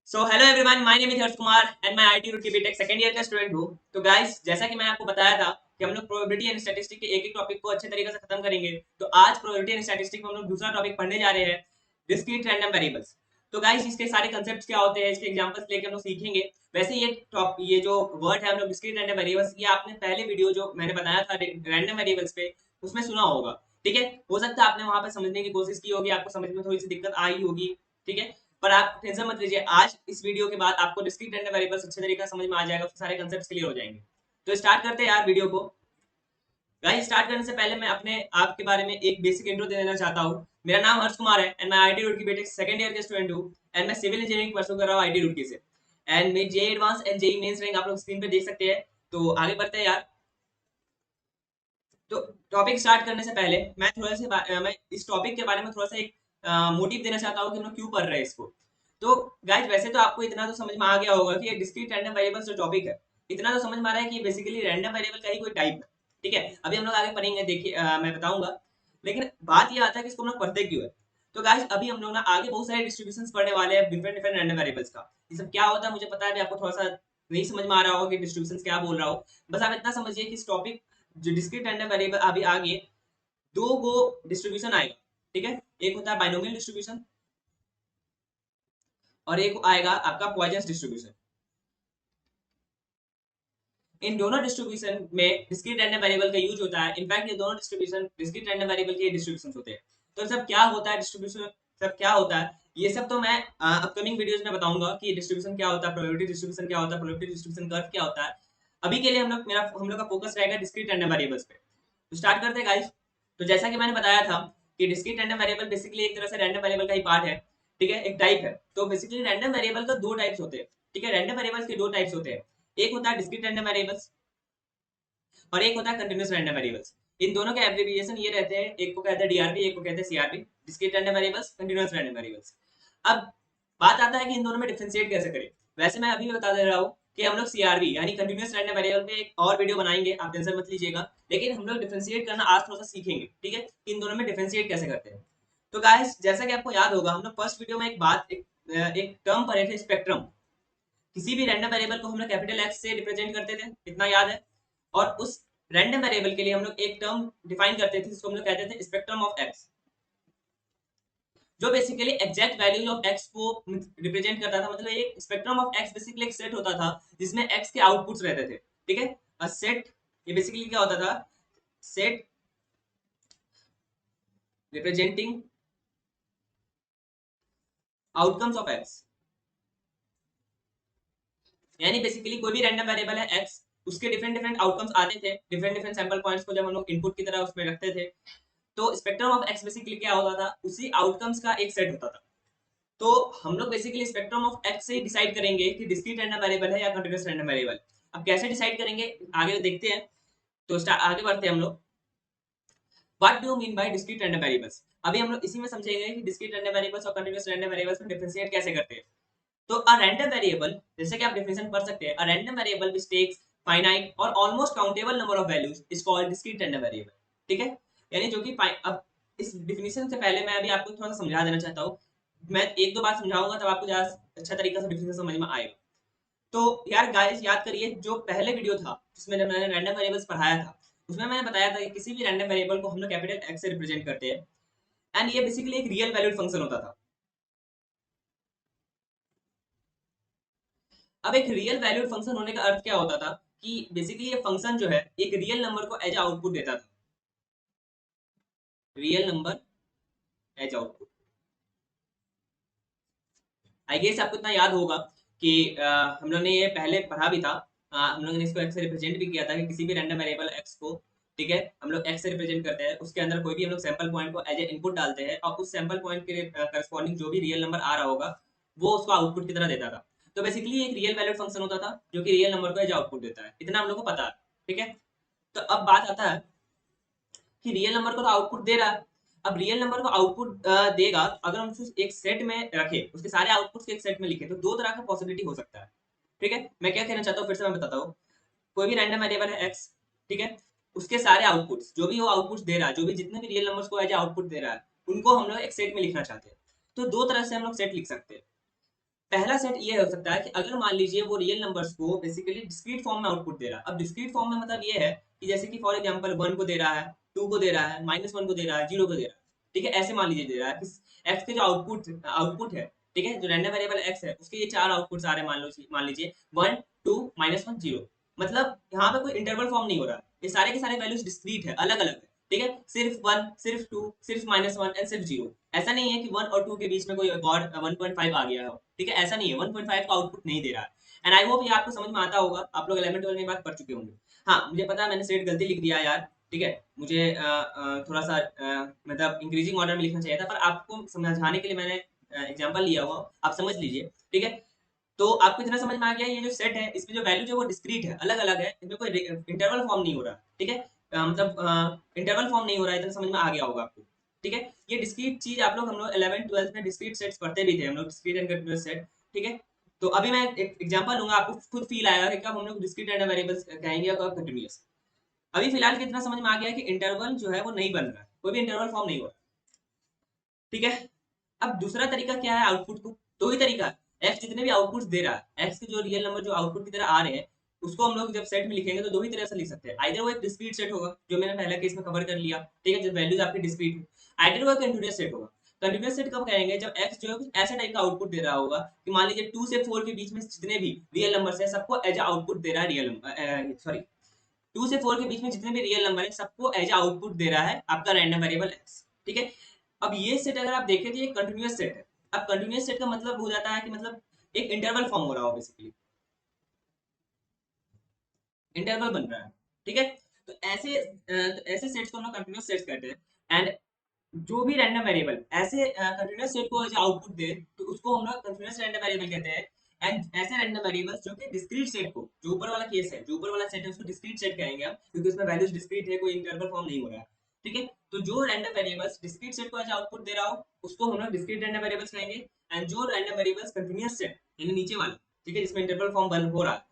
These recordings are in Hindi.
So hello everyone, my name is Harsh Kumar and मैं IIT Roorkee BTech second year का स्टूडेंट हूँ। तो गाइस, जैसा कि मैंने आपको बताया था कि हम लोग प्रोबेबिलिटी एंड स्टैटिस्टिक्स के एक एक टॉपिक को अच्छे तरीके से खत्म करेंगे। तो आज प्रोबेबिलिटी एंड स्टैटिस्टिक्स में हम लोग दूसरा टॉपिक पढ़ने जा रहे हैं, डिस्क्रीट रैंडम वेरिएबल्स। तो गाइस, इसके सारे कांसेप्ट्स क्या होते हैं, इसके एग्जांपल्स लेके हम लोग सीखेंगे। वैसे ये जो वर्ड है हम लोग डिस्क्रीट रैंडम वेरिएबल्स, ये आपने पहले वीडियो जो मैंने बनाया था रैंडम वेरिएबल्स पे, उसमें सुना होगा। ठीक है, हो सकता है आपने वहां पर समझने की कोशिश की होगी, आपको समझ में थोड़ी सी दिक्कत आई होगी। ठीक है, पर आप टेंशन मत लीजिए, आज इस वीडियो के बाद आपको डिस्क्रीट रैंडम वेरिएबल्स अच्छे तरीके से समझ में आ जाएगा, उसके सारे कांसेप्ट्स क्लियर हो जाएंगे। तो स्टार्ट करते हैं यार वीडियो को। गाइस, स्टार्ट करने से पहले मैं अपने आप के बारे में एक बेसिक इंट्रो दे देना चाहता हूँ। मेरा नाम हर्ष कुमार है एंड मैं IIT Roorkee BTech second year के स्टूडेंट हूँ एंड मैं सिविल इंजीनियरिंग परसू कर रहा हूँ आईटी रुड़की से। एंड मेरी JEE advance and JEE mains rank आप लोग स्क्रीन पे देख सकते हैं। तो आगे बढ़ते हैं यार। तो टॉपिक स्टार्ट करने से पहले मैं इस टॉपिक के बारे में थोड़ा सा एक मोटिव देना चाहता हूँ कि हम लोग क्यों पढ़ रहे हैं इसको। तो गाइज, वैसे तो आपको इतना तो समझ में आ गया होगा कि डिस्क्रीट रैंडम वेरिएबल्स जो टॉपिक है, इतना तो समझ में आ रहा है कि बेसिकली रैंडम वेरिएबल का ही कोई टाइप है। ठीक है, अभी हम लोग आगे पढ़ेंगे, देखिए मैं बताऊंगा। लेकिन बात ये आता है कि इसको हम लोग पढ़ते क्यों है। तो गाइज, अभी हम लोग ना आगे बहुत सारे डिस्ट्रीब्यूशन पढ़ने वाले हैं डिफरेंट डिफरेंट रैंडम वेरिएबल्स का। ये सब क्या होता है मुझे पता है, अभी आपको थोड़ा सा नहीं समझ में आ रहा होगा कि डिस्ट्रीब्यूशन क्या बोल रहा हूँ। बस आप इतना समझिए कि इस टॉपिक जो डिस्क्रीट रैंडम वेरिएबल अभी आगे दो गो डिस्ट्रीब्यूशन आएगा। ठीक है, एक होता है बाइनोमियल डिस्ट्रीब्यूशन और एक आएगा आपका पॉइजन डिस्ट्रीब्यूशन। इन दोनों डिस्ट्रीब्यूशन में डिस्क्रीट रैंडम वेरिएबल का यूज होता है। इनफैक्ट ये दोनों डिस्ट्रीब्यूशन डिस्क्रीट रैंडम वेरिएबल के डिस्ट्रीब्यूशन होते हैं। तो सब क्या होता है डिस्ट्रीब्यूशन, सब क्या होता है, ये सब तो मैं अपकमिंग वीडियोस में बताऊंगा कि डिस्ट्रीब्यूशन क्या होता है, प्रोबेबिलिटी डिस्ट्रीब्यूशन क्या होता है, प्रोबेबिलिटी डिस्ट्रीब्यूशन कर्व क्या होता है। अभी के लिए हम लोग का फोकस रहेगा डिस्क्रीट रैंडम वेरिएबल्स पे। तो स्टार्ट करते हैं गाइस। तो जैसा कि मैंने बताया था कि डिस्क्रीट रैंडम वेरिएबल बेसिकली एक तरह से रैंडम वेरिएबल का ही पार्ट है। ठीक है, एक टाइप है। तो बेसिकली रैंडम वेरिएबल का दो टाइप्स होते हैं। ठीक है, रैंडम वेरिएबल्स के दो टाइप्स होते हैं। एक होता है डिस्क्रीट रैंडम वेरिएबल्स और एक होता है कंटीन्यूअस रैंडम वेरिएबल्स। इन दोनों के एब्रिविएशन ये रहते हैं, एक को कहते हैं डीआरवी, एक को कहते हैं CR-V. Discrete random variables, continuous random variables. अब बात आता है कि इन दोनों में डिफरेंशिएट कैसे करें। वैसे मैं अभी भी बता दे रहा हूँ कि हम लोग सीआरवी यानी कंटीन्यूअस रैंडम वेरिएबल पे एक और वीडियो बनाएंगे, आप टेंशन मत लीजिएगा। लेकिन हम लोग डिफरेंशिएट करना आज थोड़ा सा सीखेंगे। ठीक है, कि इन दोनों में डिफरेंशिएट कैसे करते हैं। तो गाइस, जैसा कि आपको याद होगा, हम लोग फर्स्ट वीडियो में एक टर्म पढ़े थे, स्पेक्ट्रम। किसी भी रैंडम वेरिएबल को हम लोग कैपिटल एक्स से रिप्रेजेंट करते थे, इतना याद है। और उस रैंडम वेरिएबल के लिए हम लोग एक टर्म डिफाइन करते थे जिसको हम लोग कहते थे स्पेक्ट्रम ऑफ एक्स, जो basically exact values of x को रिप्रेजेंट करता था। मतलब एक स्पेक्ट्रम ऑफ एक्स बेसिकली एक सेट होता था जिसमें एक्स के आउटपुट्स रहते थे। ठीक है, अ सेट, ये बेसिकली क्या होता था, set representing outcomes of x. यानी बेसिकली कोई भी रैंडम वेरिएबल है एक्स, उसके डिफरेंट डिफरेंट आउटकम्स आते थे, डिफरेंट डिफरेंट सैंपल पॉइंट्स को जब हम लोग इनपुट की तरह उसमें रखते थे। तो स्पेक्ट्रम ऑफ एक्स बेसिकली क्या होता था, उसी आउटकम्स का एक सेट होता था। तो हम लोग बेसिकली स्पेक्ट्रम ऑफ एक्स से डिसाइड करेंगे कि डिस्क्रीट रैंडम वेरिएबल है या कंटीन्यूअस रैंडम वेरिएबल। अब कैसे डिसाइड करेंगे आगे देखते हैं। तो आगे बढ़ते हैं हम लोग। What do mean by discrete random variables. अभी हम लोग इसी में समझेंगे कि डिस्क्रीट रैंडम वेरिएबल्स और कंटीन्यूअस रैंडम वेरिएबल्स में डिफरेंशिएट कैसे करते हैं। तो अ रैंडम वेरिएबल, जैसे कि आप डेफिनेशन पढ़ सकते हैं, a random variable which takes finite or almost countable number of values is called discrete random variable. ठीक है, यानी जो कि अब इस डेफिनेशन से पहले मैं अभी आपको थोड़ा सा समझा देना चाहता हूँ। मैं एक दो बार समझाऊंगा तब आपको ज्यादा अच्छा तरीका से डेफिनेशन समझ में आएगा। तो यार गाइस, याद करिए जो पहले वीडियो था जिसमें जब मैंने रैंडम वेरिएबल्स पढ़ाया था, उसमें मैंने बताया था कि किसी भी रैंडम वेरिएबल को हम लोग कैपिटल एक्स से रिप्रेजेंट करते हैं एंड ये बेसिकली एक रियल वैल्यूड फंक्शन होता था। अब एक रियल वैल्यूड फंक्शन होने का अर्थ क्या होता था कि बेसिकली ये फंक्शन जो है एक रियल नंबर को एज आउटपुट देता था। Real number as output. I guess आपको इतना याद होगा कि हम लोग ने ये पहले पढ़ा भी था। हम लोगों ने इसको एक्स से रिप्रेजेंट भी किया था कि किसी भी रैंडम वेरिएबल एक्स को, ठीक है, हम लोग एक्स से रिप्रेजेंट करते हैं, उसके अंदर कोई भी हम लोग सैंपल पॉइंट को एज ए इनपुट डालते हैं और उस सैंपल पॉइंट के करस्पॉन्डिंग जो भी रियल नंबर आ रहा होगा वो उसको आउटपुट की तरह देता था। तो बेसिकली एक रियल वैल्यूड फंक्शन होता था जो कि रियल नंबर को एज आउटपुट देता है, इतना हम लोग को पता है। ठीक है, तो अब बात आता है कि रियल नंबर को तो आउटपुट दे रहा है। अब रियल नंबर को आउटपुट देगा, अगर हम उसे एक सेट में रखें, उसके सारे आउटपुट्स के एक सेट में लिखे, तो दो तरह का पॉसिबिलिटी हो सकता है। ठीक है, मैं क्या कहना चाहता हूँ फिर से मैं बताता हूँ। कोई भी रैंडम वेरिएबल है एक्स, ठीक है, उसके सारे आउटपुट्स जो भी वो आउटपुट्स दे रहा है, जो भी जितने भी रियल नंबर्स को एज आउटपुट दे रहा है, उनको हम लोग एक सेट में लिखना चाहते हैं। तो दो तरह से हम लोग सेट लिख सकते हैं। पहला सेट ये हो सकता है कि अगर मान लीजिए वो रियल नंबर्स को बेसिकली डिस्क्रीट फॉर्म में आउटपुट दे रहा है। अब डिस्क्रीट फॉर्म में मतलब ये है कि जैसे कि फॉर एग्जांपल 1 को दे रहा है, 2 को दे रहा है, -1 को दे रहा है, 0 को दे रहा है। ठीक है, ऐसे मान लीजिए दे रहा है कि एक्स के जो आउटपुट आउटपुट है, ठीक है, जो रैंडम वेरिएबल एक्स है उसके ये चार आउटपुट्स आ रहे हैं, मान लीजिए 1 2 -1 0। मतलब यहाँ पे कोई इंटरवल फॉर्म नहीं हो रहा, ये सारे के सारे वैल्यूज डिस्क्रीट है, अलग अलग है। ठीक है, सिर्फ 1 सिर्फ 2 सिर्फ -1 एंड सिर्फ 0। ऐसा नहीं है कि 1 और 2 के बीच में कोई और 1.5 आ गया हो। ठीक है, ऐसा नहीं है, 1.5 का आउटपुट नहीं दे रहा है। एंड आई होप ये आपको समझ में आता होगा, आप लोग 11 12 में बात पढ़ चुके होंगे। हाँ, मुझे पता है मैंने सेट गलती लिख दिया यार। ठीक है, मुझे थोड़ा सा मतलब इंक्रीजिंग ऑर्डर में लिखना चाहिए था, पर आपको समझाने के लिए मैंने एग्जांपल लिया हुआ, आप समझ लीजिए। ठीक है, तो आपको इतना समझ में आ गया, ये जो सेट है इसमें जो वैल्यू जो वो डिस्क्रीट है, अलग अलग है, इसमें कोई इंटरवल फॉर्म नहीं हो रहा। ठीक है, मतलब इंटरवल फॉर्म नहीं हो रहा है, इतना समझ में आ गया होगा आपको। ठीक है, ये डिस्क्रीट चीज आप लोग, हम लोग 11 12 में डिस्क्रीट सेट्स पढ़ते भी थे हम लोग, डिस्क्रीट एंड कंटीन्यूअस सेट। ठीक है, तो अभी मैं एक एग्जांपल लूंगा, आपको खुद फील आएगा कि कब हम लोग डिस्क्रीट एंड वेरिएबल्स कहेंगे और कब कंटीन्यूअस। अभी फिलहाल कितना समझ में आ गया कि इंटरवल जो है वो नहीं बन रहा है, कोई भी इंटरवल फॉर्म नहीं हो रहा। ठीक है, अब दूसरा तरीका क्या है आउटपुट को, दो ही तरीका है। एक्स जितने भी आउटपुट्स दे रहा है, एक्स के जो रियल नंबर जो आउटपुट की तरह आ रहे हैं, उसको हम लोग जब सेट में लिखेंगे तो दो ही तरह से लिख सकते हैं। आइदर वो एक डिस्क्रीट सेट होगा, जो मैंने पहले केस में कवर कर लिया। ठीक है, जब वैल्यूज आपकी डिस्क्रीट हो। आइदर वो कंटीन्यूअस सेट होगा। कंटीन्यूअस सेट कब कहेंगे, जब एक्स जो है कुछ ऐसा टाइप का आउटपुट दे रहा होगा कि मान लीजिए 2 से 4 के बीच में जितने भी रियल नंबर्स है सबको एज आउटपुट दे रहा है रियल नंबर, सॉरी, 2 से 4 के बीच में जितने भी रियल नंबर है सबको एज आउटपुट दे रहा है आपका रैंडम वेरिएबल एक्स। ठीक है, अब ये सेट अगर आप देखें तो ये कंटीन्यूअस सेट है। अब कंटीन्यूअस सेट का मतलब हो जाता है कि मतलब एक इंटरवल फॉर्म हो रहा हो, बेसिकली इंटरवल बन रहा है। ठीक है, तो ऐसे सेट्स को हम लोग कंटीन्यूअस सेट्स कहते हैं। एंड जो भी रैंडम वेरिएबल ऐसे कंटीन्यूअस सेट को जो आउटपुट दे तो उसको हम लोग कंटीन्यूअस रैंडम वेरिएबल कहते हैं। एंड ऐसे रैंडम वेरिएबल्स जो कि डिस्क्रीट सेट को, जो ऊपर वाला केस है, जो ऊपर वाला सेट है उसको डिस्क्रीट सेट कहेंगे हम, क्योंकि उसमें वैल्यूज डिस्क्रीट है, कोई इंटरवल फॉर्म नहीं हो रहा है। ठीक है, तो जो रैंडम वेरिएबल्स डिस्क्रीट सेट को एज आउटपुट दे रहा हो उसको हम लोग डिस्क्रीट रैंडम वेरिएबल्स कहेंगे। एंड जो रैंडम वेरिएबल्स कंटीन्यूअस सेट यानी नीचे वाला, ठीक है, जिसमें इंटरवल फॉर्म बन हो रहा है,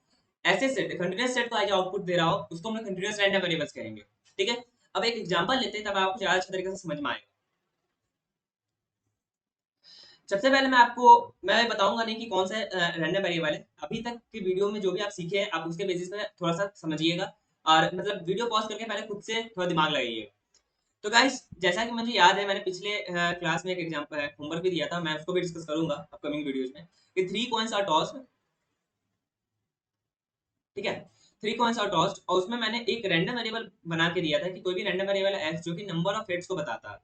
ऐसे सेट कंटीन्यूअस सेट को एज आउटपुट दे रहा हो उसको हम लोग कंटीन्यूअस रैंडम वेरिएबल्स कहेंगे। ठीक है, अब एक एग्जांपल लेते हैं तब आपको ज्यादा अच्छे तरीके से समझ में आएगा। सबसे पहले मैं बताऊंगा नहीं कि कौन सा रैंडम वेरिएबल है। अभी तक की वीडियो में जो भी आप सीखे हैं आप उसके बेसिस पे थोड़ा सा समझिएगा, और मतलब वीडियो पॉज करके पहले खुद से थोड़ा दिमाग लगाइएगा। तो गाइस, जैसा कि मुझे याद है मैंने पिछले क्लास में एक एग्जांपल होमवर्क भी दिया था, मैं उसको भी डिस्कस करूंगा अपकमिंग वीडियोज में, कि 3 कॉइन्स आर टॉस्ड। ठीक है, 3 कॉइन्स आर टॉस्ड, और उसमें मैंने एक रैंडम वेरिएबल बना के दिया था कि कोई भी रैंडम वेरिएबल एक्स जो कि नंबर ऑफ हेड्स को बताता है।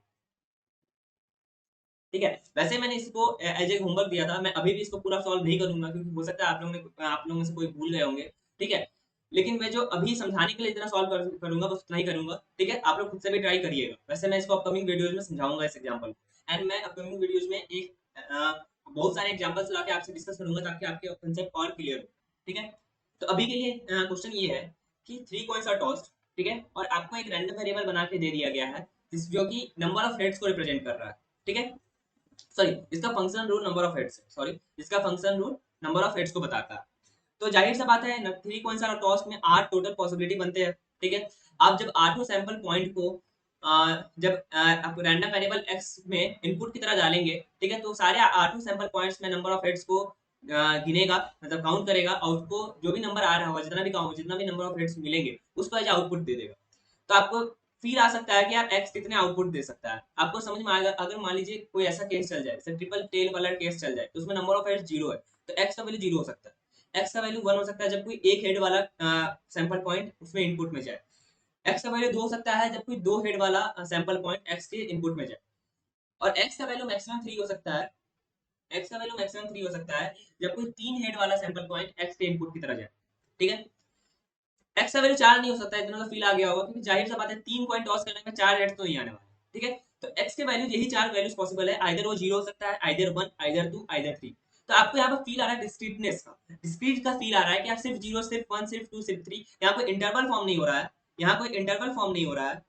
ठीक है, वैसे मैंने इसको एज ए होमवर्क दिया था, मैं अभी भी इसको पूरा सॉल्व नहीं करूंगा क्योंकि हो सकता है आप लोगों में से कोई भूल गए होंगे। ठीक है, लेकिन मैं जो अभी समझाने के लिए इतना सॉल्व करूंगा बस उतना ही करूंगा। ठीक है, आप लोग खुद से भी ट्राई करिएगा, वैसे मैं इसको अपकमिंग वीडियोज में समझाऊंगा इस एग्जाम्पल। एंड मैं अपकमिंग वीडियोज में एक बहुत सारे एग्जाम्पल्स ला के आपसे डिस्कस करूंगा ताकि आपके कंसेप्ट और क्लियर हो। ठीक है, तो अभी के लिए क्वेश्चन ये है कि 3 कॉइन्स आर टॉस्ड। ठीक है, और आपको एक रैंडम वेरिएबल बना के दे दिया गया है जो कि नंबर ऑफ हेड्स को रिप्रेजेंट कर रहा है। ठीक है, सॉरी, इसका function rule number of heads है, सॉरी, इसका function rule number of heads को बताता है। तो जाहिर सा बात है 3 कॉइन्स आर टॉस में 8 टोटल पॉसिबिलिटी बनते हैं। ठीक है, आप जब आठों सैंपल पॉइंट को जब आप रैंडम वेरिएबल एक्स में इनपुट की तरह डालेंगे, ठीक है, तो सारे आठों सैंपल पॉइंट्स में नंबर ऑफ हेड्स को गिनेगा, मतलब काउंट करेगा, और उसको जो भी नंबर आ रहा होगा, जितना भी नंबर ऑफ हेड्स मिलेंगे उसको एज आउटपुट दे देगा। तो आपको फील आ सकता है कि यार एक्स कितने आउटपुट दे सकता है, आपको समझ में आएगा। अगर मान लीजिए कोई ऐसा केस चल जाए, जैसे ट्रिपल टेल वाला केस चल जाए, तो उसमें नंबर ऑफ हेड्स 0 है, तो एक्स का वैल्यू 0 हो सकता है। एक्स का वैल्यू 1 हो सकता है जब कोई एक हेड वाला सैंपल पॉइंट उसमें इनपुट में जाए। एक्स का वैल्यू 2 हो सकता है जब कोई दो हेड वाला सैंपल पॉइंट एक्स के इनपुट में जाए। और एक्स का वैल्यू मैक्सिमम 3 हो सकता है, एक्स का वैल्यू मैक्सिमम 3 हो सकता है जब कोई तीन हेड वाला सैंपल पॉइंट एक्स के इनपुट की तरह जाए। ठीक है, एक्स का वैल्यू 4 नहीं हो सकता, इतना तो फील आ गया होगा, क्योंकि जाहिर सा बात है 3 कॉइन टॉस करने में 4 हेड्स तो नहीं आने वाले। ठीक है, तो एक्स के वैल्यू यही चार वैल्यूज पॉसिबल है, आइदर वो 0 हो सकता है, आइदर 1, आइदर 2, आइदर 3। तो आपको यहाँ पर फील आ रहा है डिस्क्रीटनेस का, डिस्क्रीट का फील आ रहा है कि आप सिर्फ 0 सिर्फ 1 सिर्फ 2 सिर्फ 3, यहाँ कोई इंटरवल फॉर्म नहीं हो रहा है, यहाँ कोई इंटरवल फॉर्म नहीं हो रहा है।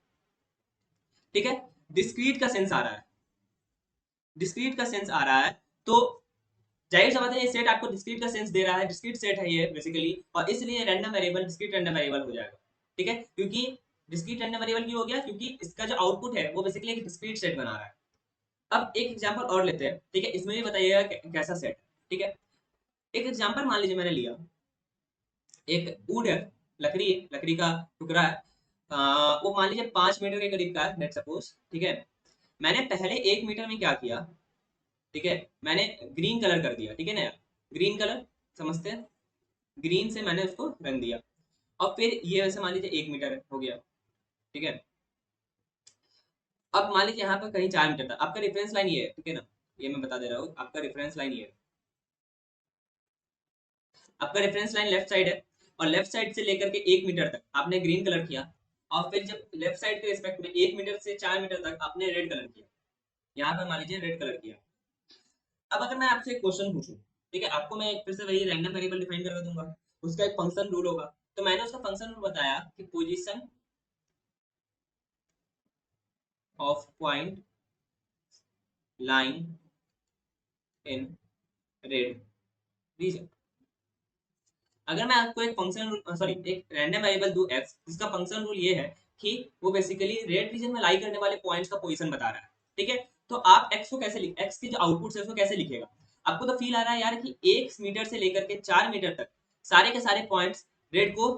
ठीक है, डिस्क्रीट का सेंस आ रहा है, डिस्क्रीट का सेंस आ रहा है। तो जाहिर सा बात है ये सेट आपको डिस्क्रीट का सेंस दे रहा है, डिस्क्रीट सेट है ये बेसिकली, और इसलिए random variable discrete random variable हो जाएगा। ठीक है, क्योंकि डिस्क्रीट रैंडम वेरिएबल क्यों हो गया, क्योंकि इसका जो आउटपुट है वो बेसिकली एक डिस्क्रीट सेट बना रहा है। अब एक एग्जांपल और लेते हैं। ठीक है, इसमें भी बताइएगा कैसा सेट है। ठीक है, एक एग्जांपल मान लीजिए मैंने लिया, एक वुड है, लकड़ी है, लकड़ी का टुकड़ा है, वो मान लीजिए 5 मीटर के करीब का है, लेट सपोज, ठीक है। मैंने पहले 1 मीटर में क्या किया, ठीक है, मैंने ग्रीन कलर कर दिया, ठीक है ना यार, ग्रीन कलर समझते हैं, ग्रीन से मैंने उसको रंग दिया। और फिर ये वैसे मान लीजिए 1 मीटर हो गया, ठीक है। अब मान लीजिए यहाँ पर कहीं 4 मीटर था, आपका रेफरेंस लाइन ये है, ठीक है ना, ये मैं बता दे रहा हूँ, आपका रेफरेंस लाइन ये है, आपका रेफरेंस लाइन लेफ्ट साइड है, और लेफ्ट साइड से लेकर के 1 मीटर तक आपने ग्रीन कलर किया, और फिर जब लेफ्ट साइड के रिस्पेक्ट में 1 मीटर से 4 मीटर तक आपने रेड कलर किया, यहाँ पर मान लीजिए रेड कलर किया। अब अगर मैं आपसे एक क्वेश्चन पूछूं, ठीक है, आपको मैं फिर से वही रैंडम वेरिएबल डिफाइन करके दूंगा, उसका एक फंक्शन रूल होगा, तो मैंने उसका फंक्शन रूल बताया कि position of point line in red region. अगर मैं आपको एक फंक्शन रूल, सॉरी, एक रैंडम वेरिएबल दूं x, जिसका फंक्शन रूल ये है कि वो बेसिकली रेड रीजन में लाई करने वाले पॉइंट्स का पोजीशन बता रहा है, ठीक है। तो आप x को कैसे लिख, x की जो आउटपुट है उसको कैसे लिखेगा? आपको तो फील आ रहा है यार कि 1 मीटर से लेकर के 4 मीटर तक सारे के सारे पॉइंट्स रेड को,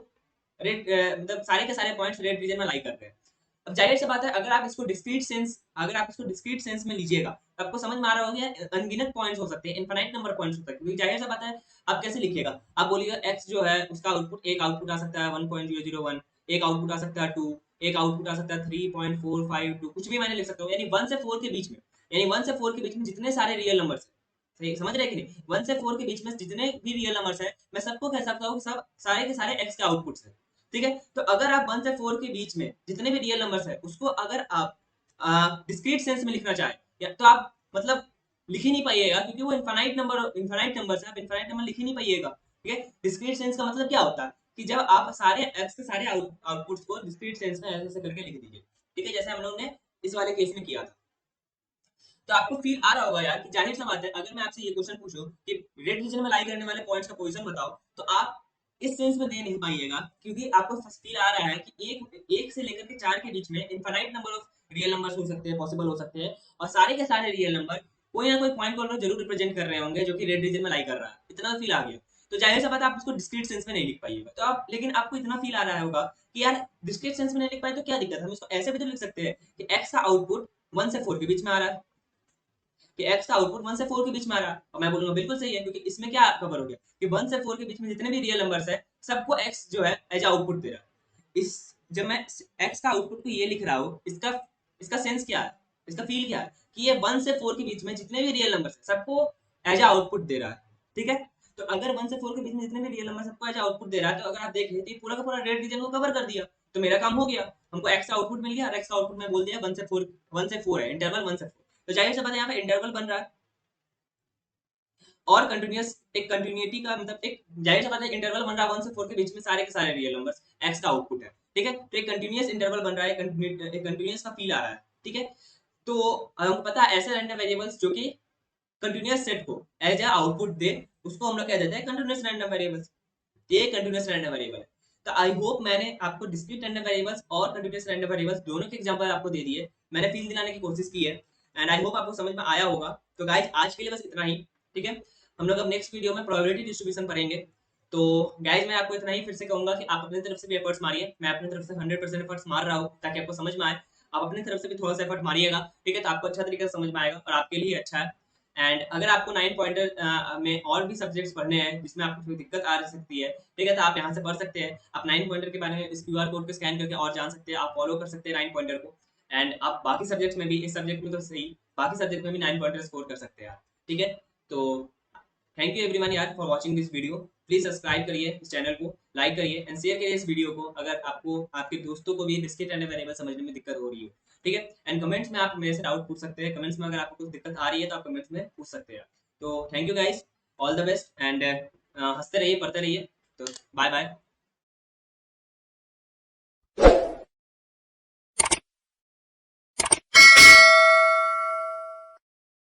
रेड मतलब सारे के सारे पॉइंट्स रेड रीजन में लाई कर रहे हैं। अब जाहिर सी बात है, अगर आप इसको डिस्क्रीट सेंस, अगर आप इसको डिस्क्रीट सेंस में लीजिएगा तो आपको समझ में आ रहा होगा अनगिनत पॉइंट्स हो सकते हैं, इनफाइनाइट नंबर पॉइंट्स हो सकते हैं, क्योंकि जाहिर सी बात है आप कैसे लिखिएगा, आप बोलिएगा x जो है उसका आउटपुट, एक आउटपुट आ सकता है 1.001, एक आउटपुट आ सकता है 2, एक आउटपुट आ सकता है 3.452, कुछ भी मैंने लिख सकता हूँ, यानी 1 से 4 के बीच में, यानी 1 से 4 के बीच में जितने सारे रियल नंबर्स हैं, सही समझ रहे हैं कि नहीं, 1 से 4 के बीच में जितने भी रियल नंबर्स हैं, मैं सबको कह सकता हूँ सब सारे के सारे x के आउटपुट्स हैं, ठीक है। तो अगर आप 1 से 4 के बीच में जितने भी रियल नंबर्स है उसको अगर आप डिस्क्रीट सेंस में लिखना चाहे, या तो आप मतलब लिख ही नहीं पाइएगा, क्योंकि वो इनफाइनाइट नंबर्स है, आप इनफाइनाइट नंबर लिख ही नहीं पाइएगा, ठीक है। डिस्क्रीट सेंस का मतलब क्या होता है कि जब आप सारे एक्स के सारे आउटपुट्स को डिस्क्रीट सेंस में ऐसे ऐसे करके लिख दीजिए, ठीक है, जैसे हम लोग ने इस वाले केस में किया था। तो आपको फील आ रहा होगा यार कि जाहिर सा बात है, अगर मैं आपसे ये क्वेश्चन पूछूं कि रेड रीजन में लाई करने वाले पॉइंट्स का पोजीशन बताओ, तो आप इस सेंस में दे नहीं पाइएगा, क्योंकि आपको फील आ रहा है कि एक से लेकर के 4 के बीच में infinite number of real numbers हो सकते हैं, पॉसिबल हो सकते हैं, और सारे के सारे रियल नंबर कोई ना कोई पॉइंट को जरूर रिप्रेजेंट कर रहे होंगे जो कि रेड रीजन में लाई कर रहा है, इतना फील आ गया। तो जाहिर सा बात है आप उसको डिस्क्रीट सेंस में नहीं लिख पाइएगा, तो आप, लेकिन आपको इतना फील आ रहा होगा कि यार डिस्क्रीट सेंस में नहीं लिख पाए तो क्या दिक्कत है, हम इसको ऐसे भी तो लिख सकते हैं कि एक्स का आउटपुट 1 से 4 के बीच में आ रहा है, कि x का आउटपुट 1 से 4 के बीच में आ रहा है, और मैं बोलूंगा बिल्कुल सही है, क्योंकि इसमें क्या कवर हो गया कि 1 से 4 के बीच में जितने भी रियल नंबर्स है सबको x जो है एज आउटपुट दे रहा है। इस जब मैं x का आउटपुट को ये लिख रहा हूँ, इसका इसका सेंस क्या है, इसका फील क्या है कि ये 1 से 4 के बीच में जितने भी रियल नंबर्स है सबको एज आउटपुट दे रहा है, ठीक है। तो अगर 1 से 4 के बीच में जितने भी रियल नंबर सबको एज आउटपुट दे रहा है, तो अगर आप देखें तो ये पूरा का पूरा रेड रीजन को कवर कर दिया, तो मेरा काम हो गया, हमको x का आउटपुट मिल गया, और x का आउटपुट मैं बोल दिया 1 से 4, 1 से 4 है, इंटरवल 1 से 4, तो जाहिर सी बात है यहाँ पे इंटरवल बन रहा है, और कंटिन्यूअस, एक कंटिन्यूटी का मतलब एक जाहिर सी बात है इंटरवल बन रहा है 1 से 4 के बीच में सारे के सारे रियल नंबर्स x का आउटपुट है, ठीक है। तो एक कंटिन्यूअस इंटरवल बन रहा है, एक कंटिन्यूअस का फील आ रहा है, ठीक है। तो हमको पता है ऐसे रैंडम वेरिएबल्स जो कि कंटिन्यूअस सेट को एज अ आउटपुट दे, उसको हम लोग कह देते हैं कंटिन्यूअस रैंडम वेरिएबल्स, ये कंटिन्यूअस रैंडम वेरिएबल है। तो आई होप मैंने आपको डिस्क्रीट रैंडम वेरिएबल्स और कंटिन्यूअस रैंडम वेरिएबल्स दोनों के एग्जांपल आपको दे दिए, मैंने फील दिलाने की कोशिश की है, एंड आई होप आपको समझ में आया होगा। तो गाइस आज के लिए बस इतना ही, ठीक है। हम लोग अब नेक्स्ट वीडियो में प्रोबेबिलिटी डिस्ट्रीब्यूशन पढ़ेंगे। तो गाइस मैं आपको इतना ही फिर से कहूंगा कि आप अपनी तरफ से भी एफर्ट्स मारिए, मैं अपनी तरफ से 100% एफर्ट्स मार रहा हूँ ताकि आपको समझ में आए, आप अपनी तरफ से भी थोड़ा सा एफर्ट मारिएगा, ठीक है, तो आपको अच्छा तरीके से समझ में आएगा और आपके लिए अच्छा है। एंड अगर आपको 9 पॉइंटर में और भी सब्जेक्ट्स पढ़ने हैं जिसमें आपको कोई दिक्कत आ सकती है, ठीक है, तो आप यहाँ से पढ़ सकते हैं, आप 9 पॉइंटर के बारे में इस क्यूआर कोड को स्कैन करके और जान सकते हैं, आप फॉलो कर सकते हैं 9 पॉइंटर को, एंड आप बाकी सब्जेक्ट्स में भी, इस सब्जेक्ट में तो सही, बाकी सब्जेक्ट में भी 9 पॉइंटर स्कोर कर सकते हैं आप, ठीक है। तो थैंक यू एवरीवन यार for watching this video, please subscribe करिए इस चैनल को, लाइक करिए एंड शेयर करिए इस वीडियो को अगर आपको, आपके दोस्तों को भी डिस्क्रीट एंड वेरिएबल समझने में दिक्कत हो रही है, ठीक है। एंड कमेंट्स में आप मेरे से डाउट पूछ सकते हैं, कमेंट्स में अगर आपको कुछ दिक्कत आ रही है तो आप कमेंट्स में पूछ सकते हैं। तो thank you guys, all the best, and हंसते रहिए, पढ़ते रहिए, तो बाय बाय।